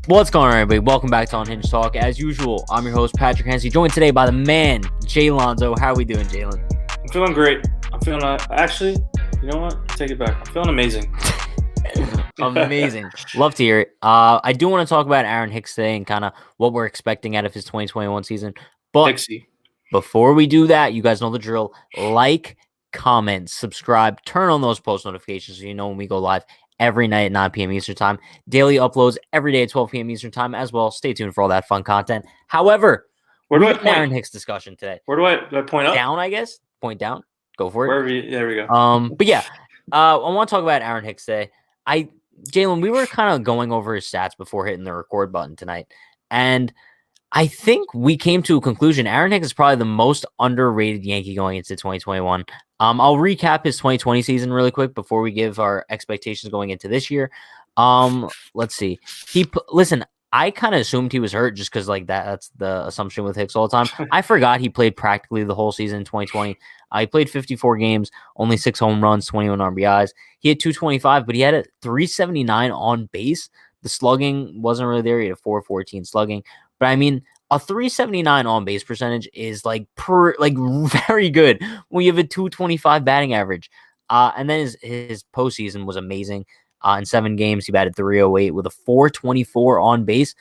What's going on, everybody? Welcome back to Unhinged Talk. As usual, I'm your host, Patrick Hensey, joined today by the man, Jay Lonzo. How are we doing, Jalen? I'm feeling great. I'm feeling, actually, you know what? Take it back. I'm feeling amazing. Amazing. Love to hear it. I do want to talk about Aaron Hicks today and kind of what we're expecting out of his 2021 season. But Hicksy. before we do that, you guys know the drill. Like, comment, subscribe, turn on those post notifications so you know when we go live every night at 9 p.m. Eastern Time. Daily uploads every day at 12 p.m. Eastern Time as well. Stay tuned for all that fun content. However, Where do I we got an point? Aaron Hicks discussion today. Where do I point up? Down, I guess. Point down. Go for it. Wherever you, there we go. But yeah, I want to talk about Aaron Hicks today. Jalen, we were kind of going over his stats before hitting the record button tonight, and I think we came to a conclusion. Aaron Hicks is probably the most underrated Yankee going into 2021. I'll recap his 2020 season really quick before we give our expectations going into this year. Let's see. Listen, I kind of assumed he was hurt just because that's the assumption with Hicks all the time. I forgot he played practically the whole season in 2020. He played 54 games, only 6 home runs, 21 RBIs. He had 225, but he had a 379 on base. The slugging wasn't really there. He had a 414 slugging. But I mean, a 379 on base percentage is very good when you have a 225 batting average. And then his postseason was amazing. In 7 games, he batted 308 with a 424 on base.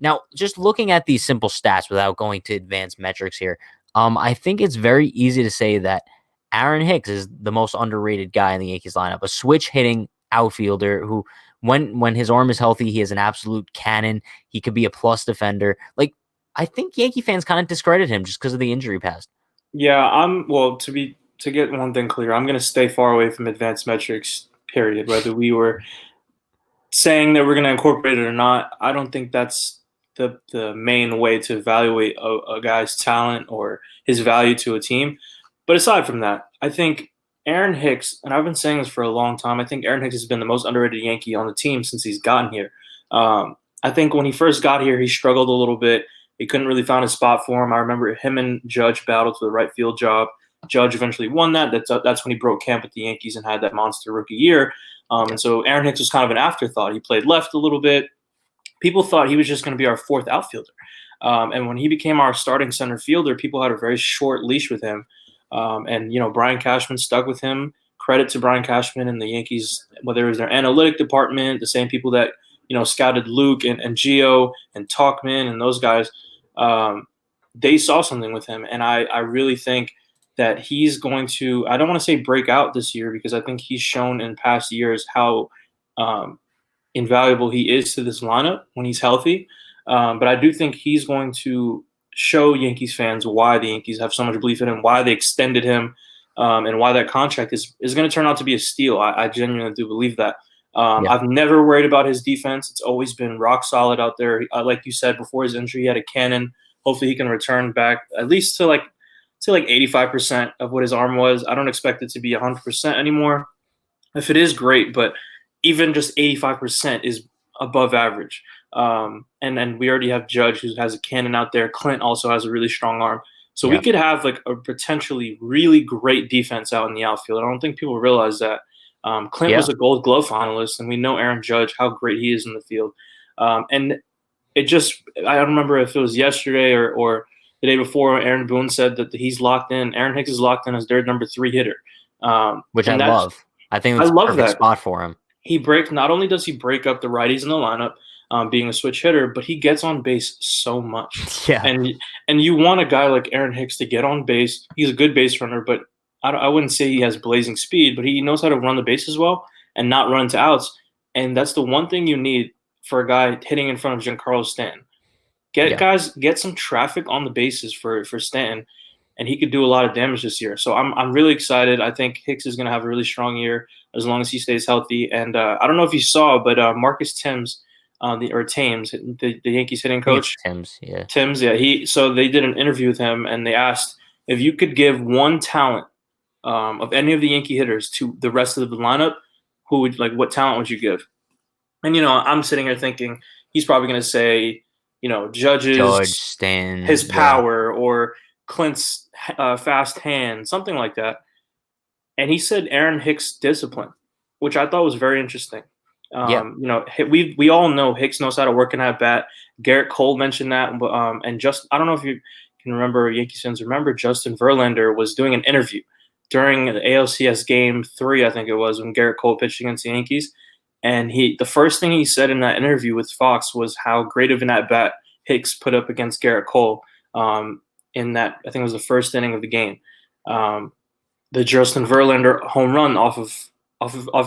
Now, just looking at these simple stats without going to advanced metrics here, I think it's very easy to say that Aaron Hicks is the most underrated guy in the Yankees lineup, a switch hitting outfielder who, when his arm is healthy, he is an absolute cannon. He could be a plus defender. I think Yankee fans kind of discredit him just because of the injury past. Yeah, to get one thing clear, I'm gonna stay far away from advanced metrics. Period. Whether we were saying that we're gonna incorporate it or not, I don't think that's the main way to evaluate a guy's talent or his value to a team. But aside from that, I think Aaron Hicks, and I've been saying this for a long time, I think Aaron Hicks has been the most underrated Yankee on the team since he's gotten here. I think when he first got here, he struggled a little bit. He couldn't really find a spot for him. I remember him and Judge battled for the right field job. Judge eventually won that. That's when he broke camp with the Yankees and had that monster rookie year. And so Aaron Hicks was kind of an afterthought. He played left a little bit. People thought he was just going to be our fourth outfielder. And when he became our starting center fielder, people had a very short leash with him. Brian Cashman stuck with him. Credit to Brian Cashman and the Yankees, whether it was their analytic department, the same people that, scouted Luke and Gio and Talkman and those guys. They saw something with him. And I really think that he's going to, I don't want to say break out this year because I think he's shown in past years how invaluable he is to this lineup when he's healthy. But I do think he's going to show Yankees fans why the Yankees have so much belief in him, why they extended him, and why that contract is going to turn out to be a steal. I genuinely do believe that. I've never worried about his defense. It's always been rock solid out there. Like you said, before his injury, he had a cannon. Hopefully he can return back at least to like 85% of what his arm was. I don't expect it to be 100% anymore. If it is, great, but even just 85% is above average. And then we already have Judge, who has a cannon out there. Clint also has a really strong arm. So we could have like a potentially really great defense out in the outfield. I don't think people realize that. Clint was a Gold Glove finalist, and we know Aaron Judge, how great he is in the field. And I don't remember if it was yesterday or the day before, Aaron Boone said that he's locked in. Aaron Hicks is locked in as their number 3 hitter. Which I love. I think that's a perfect spot for him. Not only does he break up the righties in the lineup, being a switch hitter, but he gets on base so much. Yeah. And you want a guy like Aaron Hicks to get on base. He's a good base runner, but I wouldn't say he has blazing speed, but he knows how to run the bases well and not run into outs. And that's the one thing you need for a guy hitting in front of Giancarlo Stanton. Get some traffic on the bases for Stanton, and he could do a lot of damage this year. So I'm really excited. I think Hicks is going to have a really strong year as long as he stays healthy. And I don't know if you saw, but Marcus Thames, the Yankees hitting coach. Thames, yeah. So they did an interview with him, and they asked if you could give one talent of any of the Yankee hitters to the rest of the lineup, what talent would you give? And I'm sitting here thinking he's probably going to say, Judge, Stanton, his power, or Clint's fast hand, something like that. And he said Aaron Hicks' discipline, which I thought was very interesting. Yeah. We all know Hicks knows how to work in that bat. Garrett Cole mentioned that, and just I don't know if you can remember, Yankees fans remember Justin Verlander was doing an interview during the ALCS Game 3, I think it was, when Garrett Cole pitched against the Yankees, and the first thing he said in that interview with Fox was how great of an at bat Hicks put up against Garrett Cole. In that, I think it was the first inning of the game. Um, the Justin Verlander home run off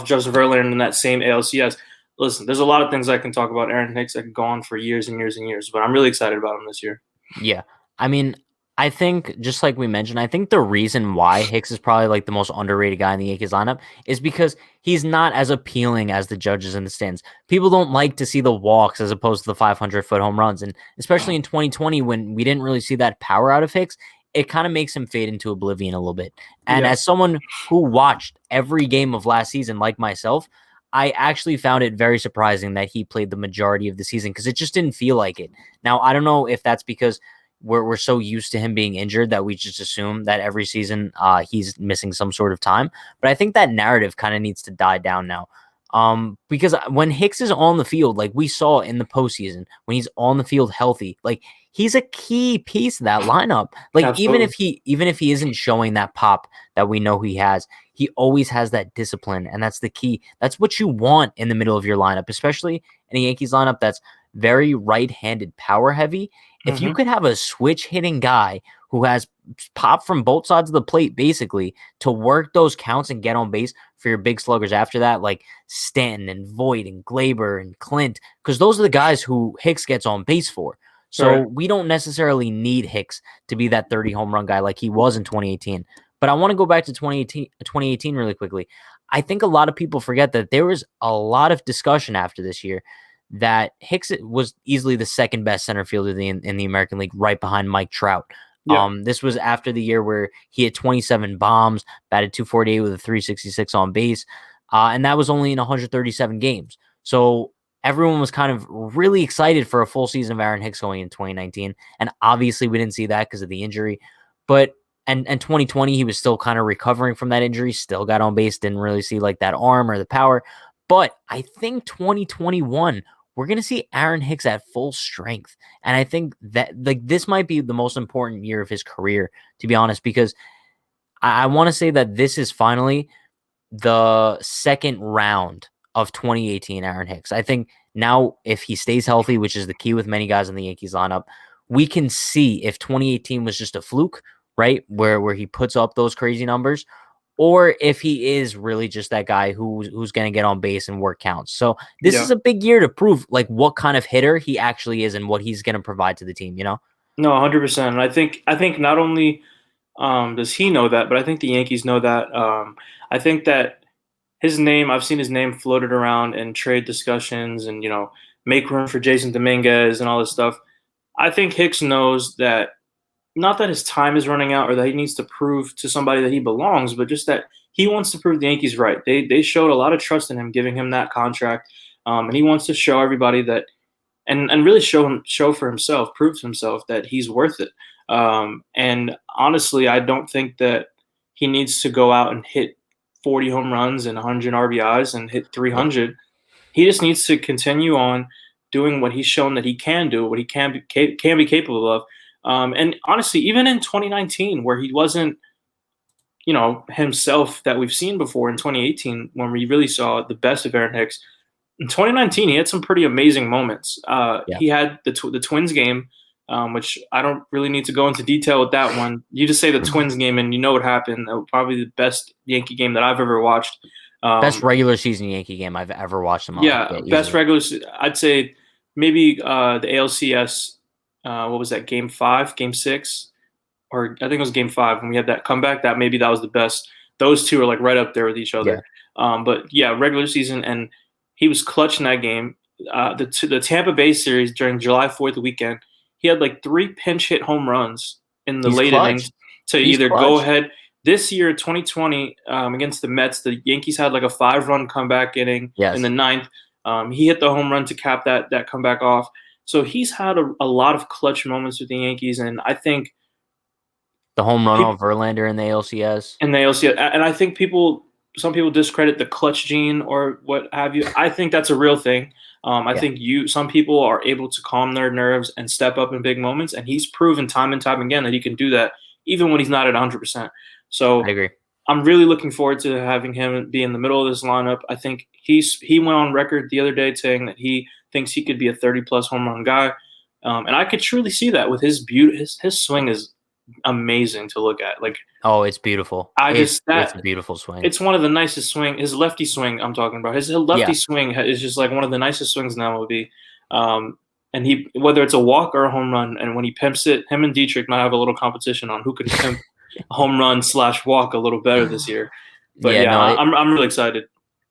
Justin Verlander in that same ALCS. Listen, there's a lot of things I can talk about Aaron Hicks that could go on for years and years and years, but I'm really excited about him this year. Yeah. I mean, I think just like we mentioned, I think the reason why Hicks is probably like the most underrated guy in the Yankees lineup is because he's not as appealing as the judges in the stands. People don't like to see the walks as opposed to the 500-foot home runs. And especially in 2020, when we didn't really see that power out of Hicks, it kind of makes him fade into oblivion a little bit. And Yeah, as someone who watched every game of last season, like myself, I actually found it very surprising that he played the majority of the season because it just didn't feel like it. Now, I don't know if that's because we're so used to him being injured that we just assume that every season he's missing some sort of time. But I think that narrative kind of needs to die down now. Because when Hicks is on the field, like we saw in the postseason, when he's on the field healthy, like he's a key piece of that lineup. Like absolutely. even if he isn't showing that pop that we know he has, he always has that discipline, and that's the key. That's what you want in the middle of your lineup, especially in a Yankees lineup that's very right-handed power heavy. If you Hmm. could have a switch hitting guy who has pop from both sides of the plate, basically, to work those counts and get on base for your big sluggers after that, like Stanton and Voit and Glaber and Clint, because those are the guys who Hicks gets on base for. So Right. we don't necessarily need Hicks to be that 30 home run guy like he was in 2018. But I want to go back to 2018 really quickly. I think a lot of people forget that there was a lot of discussion after this year that Hicks was easily the second best center fielder in the American League, right behind Mike Trout. Yeah. This was after the year where he had 27 bombs, batted 248 with a 366 on base, and that was only in 137 games. So everyone was kind of really excited for a full season of Aaron Hicks going in 2019, and obviously we didn't see that because of the injury. But and 2020 he was still kind of recovering from that injury, still got on base, didn't really see like that arm or the power. But I think 2021 we're going to see Aaron Hicks at full strength. And I think that like this might be the most important year of his career, to be honest, because I want to say that this is finally the second round of 2018 Aaron Hicks. I think now if he stays healthy, which is the key with many guys in the Yankees lineup, we can see if 2018 was just a fluke, right? Where he puts up those crazy numbers, or if he is really just that guy who's going to get on base and work counts. So this is Yeah. a big year to prove like what kind of hitter he actually is and what he's going to provide to the team, you know? No, 100%. And I think not only does he know that, but I think the Yankees know that. I think that I've seen his name floated around in trade discussions and, make room for Jason Dominguez and all this stuff. I think Hicks knows that, not that his time is running out or that he needs to prove to somebody that he belongs, but just that he wants to prove the Yankees right. They showed a lot of trust in him, giving him that contract, and he wants to show everybody that, and really show for himself, prove to himself that he's worth it. And honestly, I don't think that he needs to go out and hit 40 home runs and 100 RBIs and hit Yeah. 300. He just needs to continue on doing what he's shown that he can do, what he can be capable of. And honestly, even in 2019, where he wasn't, himself that we've seen before in 2018, when we really saw the best of Aaron Hicks, in 2019, he had some pretty amazing moments. Yeah. He had the Twins game, which I don't really need to go into detail with that one. You just say the Twins game, and you know what happened. That was probably the best Yankee game that I've ever watched. Best Um, regular season Yankee game I've ever watched in my life. yeah, Yeah, best easily. regular. I'd say maybe the ALCS. What was that? Game 5, Game 6, or I think it was Game 5 when we had that comeback. That was the best. Those two are like right up there with each Yeah. other. But yeah, regular season, and he was clutch in that game. The Tampa Bay series during July 4th weekend, he had like 3 pinch hit home runs in the He's late clutch. innings to He's either go clutch. ahead. This year, 2020, against the Mets, the Yankees had like a 5-run comeback inning in the Yes. ninth. He hit the home run to cap that comeback off. So he's had a lot of clutch moments with the Yankees, and I think The home run people off Verlander in the ALCS. and they also and I think people. some people discredit the clutch gene or what have you. I think that's a real thing. I Yeah, think some people are able to calm their nerves and step up in big moments, and he's proven time and time again that he can do that even when he's not at 100%. I So agree. I'm really looking forward to having him be in the middle of this lineup. I think he went on record the other day saying that he thinks he could be a 30-plus home run guy, and I could truly see that with his beauty. His swing is amazing to look at. Like Oh, it's beautiful. I just It's that a beautiful swing. it's one of the nicest swing. His lefty swing, I'm talking about. His lefty Yeah, swing is just like one of the nicest swings in the MLB. And he, whether it's a walk or a home run, and when he pimps it, him and Dietrich might have a little competition on who can pimp a home run / walk a little better this year. But yeah. yeah, No, I'm really excited.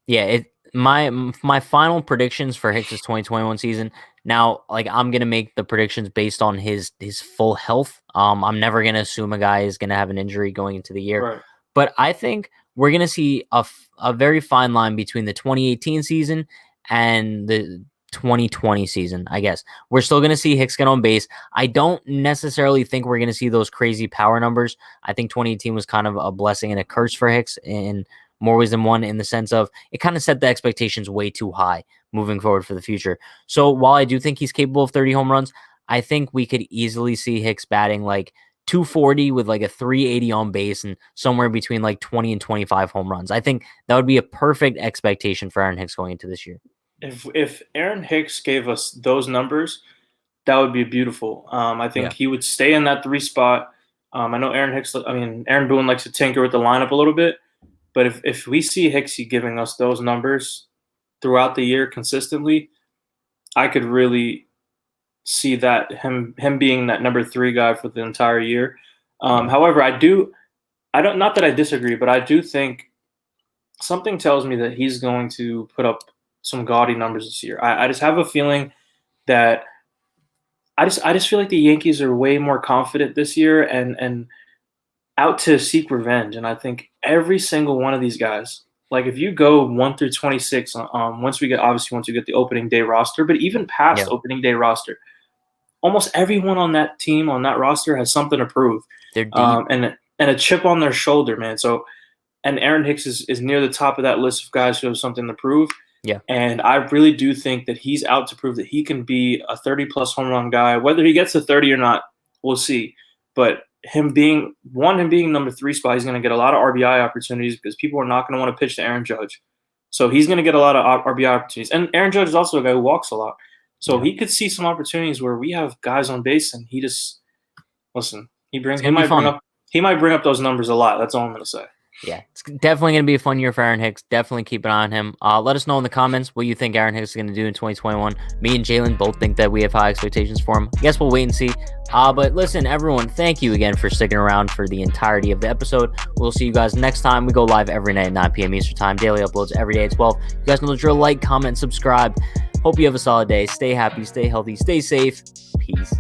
yeah. My final predictions for Hicks' 2021 season. Now, like I'm gonna make the predictions based on his full health. I'm never gonna assume a guy is gonna have an injury going into the year, Right. but I think we're gonna see a very fine line between the 2018 season and the 2020 season. I guess we're still gonna see Hicks get on base. I don't necessarily think we're gonna see those crazy power numbers. I think 2018 was kind of a blessing and a curse for Hicks in more ways than one, in the sense of it kind of set the expectations way too high moving forward for the future. So while I do think he's capable of 30 home runs, I think we could easily see Hicks batting like 240 with like a 380 on base and somewhere between like 20 and 25 home runs. I think that would be a perfect expectation for Aaron Hicks going into this year. If Aaron Hicks gave us those numbers, that would be beautiful. I Yeah. think he would stay in that 3 spot. I know Aaron Hicks. I mean, Aaron Boone likes to tinker with the lineup a little bit, but if we see Hicksy giving us those numbers throughout the year consistently, I could really see that him being that number 3 guy for the entire year. Yeah. However, I don't, not that I disagree, but I do think something tells me that he's going to put up some gaudy numbers this year. I just have a feeling that I just feel like the Yankees are way more confident this year and out to seek revenge. And I think every single one of these guys, like if you go 1 through 26, once you get the opening day roster, but even past Yeah. opening day roster, almost everyone on that team on that roster has something to prove, They're deep. and a chip on their shoulder, man. So and Aaron Hicks is near the top of that list of guys who have something to prove. Yeah. And I really do think that he's out to prove that he can be a 30-plus home run guy. Whether he gets to 30 or not, we'll see. But him being number 3 spot, he's going to get a lot of RBI opportunities because people are not going to want to pitch to Aaron Judge. So he's going to get a lot of RBI opportunities. And Aaron Judge is also a guy who walks a lot. So Yeah. he could see some opportunities where we have guys on base and he just listen. It's gonna be fun. He might bring up those numbers a lot. That's all I'm going to say. Yeah, it's definitely going to be a fun year for Aaron Hicks. Definitely keep an eye on him. Let us know in the comments what you think Aaron Hicks is going to do in 2021. Me and Jalen both think that we have high expectations for him. I guess we'll wait and see. But listen, everyone, thank you again for sticking around for the entirety of the episode. We'll see you guys next time. We go live every night at 9 p.m. Eastern Time. Daily uploads every day at 12. You guys know the drill. Like, comment, subscribe. Hope you have a solid day. Stay happy, stay healthy, stay safe. Peace.